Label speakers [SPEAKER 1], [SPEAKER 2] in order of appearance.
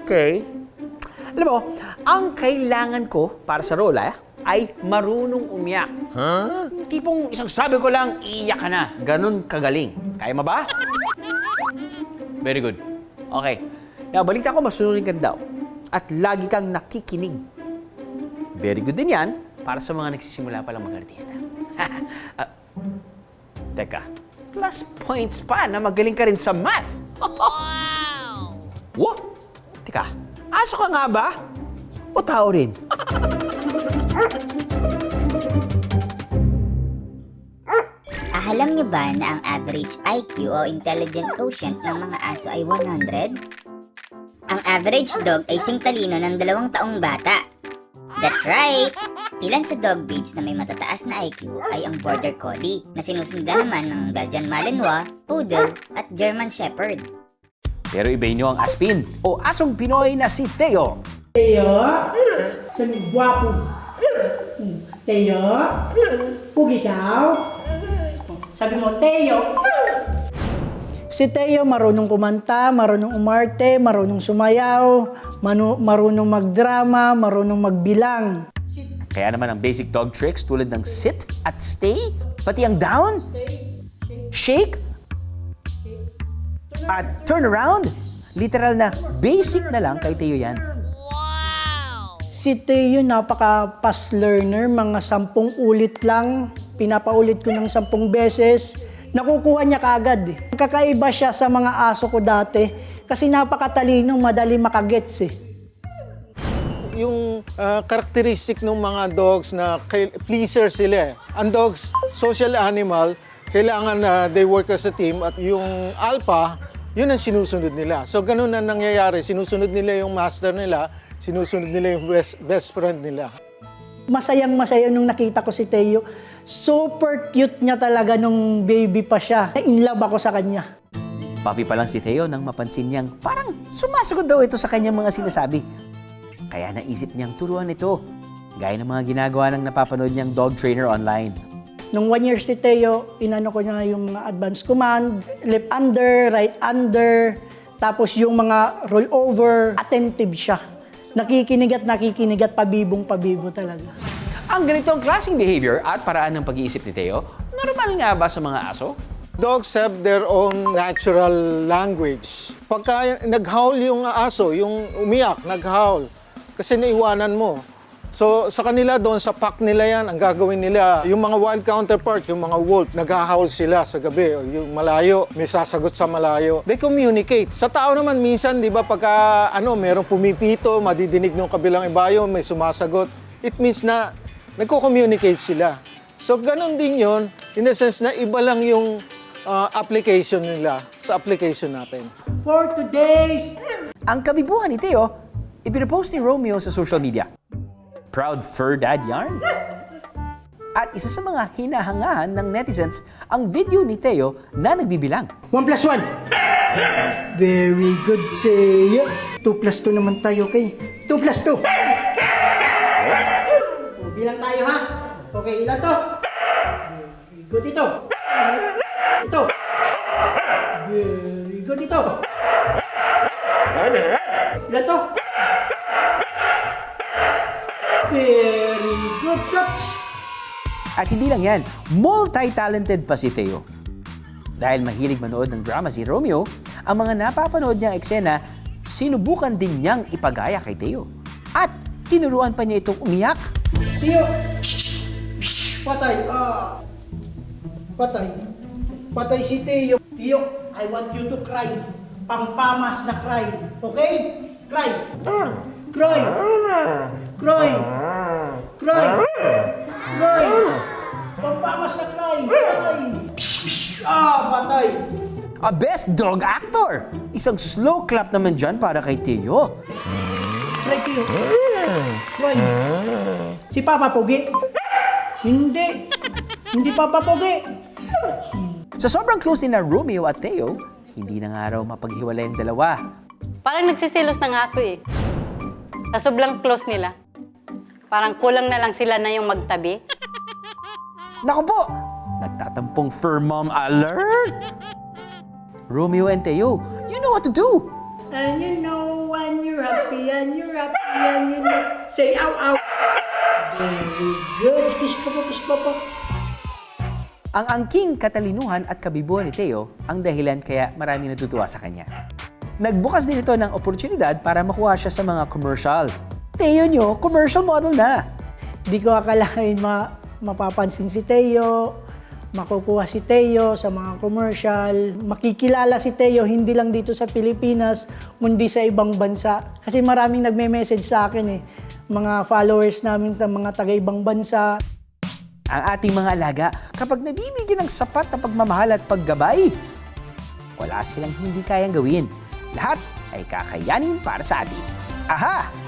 [SPEAKER 1] Okay. Alam mo, ang kailangan ko para sa role ay marunong umiyak. Tipong isang sabi ko lang, iiyak ka na. Ganun kagaling. Kaya mo ba? Very good. Okay. Balita ko, masunurin ka daw. At lagi kang nakikinig. Very good din yan para sa mga nagsisimula pa lang mag-artista. Teka, plus points pa na magaling ka rin sa math. Wow! What? Teka, aso ka nga ba? O tao rin?
[SPEAKER 2] Alam niyo ba na ang average IQ o intelligent quotient ng mga aso ay 100? Ang average dog ay singtalino ng 2 taong bata. That's right! Ilan sa dog breeds na may matataas na IQ ay ang Border Collie na sinusundan naman ng Belgian Malinois, Poodle at German Shepherd.
[SPEAKER 1] Pero ibahin niyo ang Aspin o asong Pinoy na si Theo.
[SPEAKER 3] Teo, sabi guwapo. Teo, pugi ikaw. Sabi mo, Teo. Si Teo marunong kumanta, marunong umarte, marunong sumayaw, marunong magdrama, marunong magbilang.
[SPEAKER 1] Kaya naman ang basic dog tricks tulad ng sit at stay, pati ang down, shake, at turn around, literal na basic na lang kay Theo yan.
[SPEAKER 3] Si Teo napaka-fast learner, mga 10 ulit lang, pinapaulit ko ng 10 beses, nakukuha niya kaagad. Kakaiba siya sa mga aso ko dati kasi napakatalino, madali makagets
[SPEAKER 4] Yung characteristic ng mga dogs na pleaser sila. Ang dogs, social animal, kailangan they work as a team at yung alpha, yun ang sinusunod nila. So ganun na nangyayari, sinusunod nila yung master nila, sinusunod nila yung best friend nila.
[SPEAKER 3] Masayang-masaya nung nakita ko si Teo. Super cute niya talaga nung baby pa siya. In love ako sa kanya.
[SPEAKER 1] Papi pa lang si Theo nang mapansin niyang parang sumasagot daw ito sa kanyang mga sinasabi. Kaya naisip niyang turuan ito, gaya ng mga ginagawa ng napapanood niyang dog trainer online.
[SPEAKER 3] Nung 1 year si Teo, inano ko niya yung mga advanced command, left under, right under, tapos yung mga roll over, attentive siya. Nakikinig at pabibong-pabibo talaga.
[SPEAKER 1] Ang ganitong klaseng behavior at paraan ng pag-iisip ni Theo, normal nga ba sa mga aso?
[SPEAKER 4] Dogs have their own natural language. Pagka nag-howl yung aso, yung umiyak, nag-howl, kasi naiwanan mo. So sa kanila doon, sa pack nila yan, ang gagawin nila, yung mga wild counterpart, yung mga wolf, nag-howl sila sa gabi, yung malayo, may sasagot sa malayo. They communicate. Sa tao naman minsan, di ba, pagka merong pumipito, madidinig ng kabilang ibayo, may sumasagot, it means na nagko-communicate sila. So ganun din yon, in the sense na iba lang yung application nila sa application natin.
[SPEAKER 3] For today's
[SPEAKER 1] Ang kabibuhan ni Theo, ipinopost ni Romeo sa social media. Proud fur dad yarn? At isa sa mga hinahangahan ng netizens ang video ni Theo na nagbibilang.
[SPEAKER 3] 1 plus 1. Very good, Teo. 2 plus 2 naman tayo, okay? 2 plus 2. Bilang tayo, ha? Okay, ilan to? Very good ito. Ito. Very good ito. Ilan to? Very good touch.
[SPEAKER 1] At hindi lang yan, multi-talented pa si Theo. Dahil mahilig manood ng drama si Romeo, ang mga napapanood niyang eksena, sinubukan din niyang ipagaya kay Theo. At tinuruan pa niya itong umiyak.
[SPEAKER 3] Teo. Patay. Patay. Patay si Teo. Teo, I want you to cry. Pangpamas na cry. Okay? Cry. Cry. Cry. Cry. Cry. Pangpamas na cry. Cry. Patay.
[SPEAKER 1] A best dog actor! Isang slow clap naman dyan para kay Theo.
[SPEAKER 3] Cry, Teo. Cry. Si Papa Pogi. Hindi. Hindi Papa Pogi.
[SPEAKER 1] Sa sobrang close ni na Romeo at Theo, hindi na nga raw mapaghiwalay ang dalawa.
[SPEAKER 5] Parang nagsisilos na nga ako eh. Sa sobrang close nila. Parang kulang na lang sila na yung magtabi.
[SPEAKER 1] Naku po! Nagtatampong fur mom alert! Romeo and Theo, You know what to do.
[SPEAKER 3] And you know when you're happy and you're happy and you know. Say ow ow. Very good. Kiss papa.
[SPEAKER 1] Ang angking katalinuhan at kabibuan ni Teo ang dahilan kaya maraming natutuwa sa kanya. Nagbukas din ito ng oportunidad para makuha siya sa mga commercial. Teo nyo, commercial model na.
[SPEAKER 3] Di ko akalain mapapansin si Teo, makukuha si Teo sa mga commercial, makikilala si Teo hindi lang dito sa Pilipinas, kundi sa ibang bansa. Kasi maraming nagme-message sa akin mga followers namin sa mga taga-ibang bansa.
[SPEAKER 1] Ang ating mga alaga, kapag nabibigyan ng sapat na pagmamahal at paggabay, wala silang hindi kayang gawin. Lahat ay kakayanin para sa atin. Aha!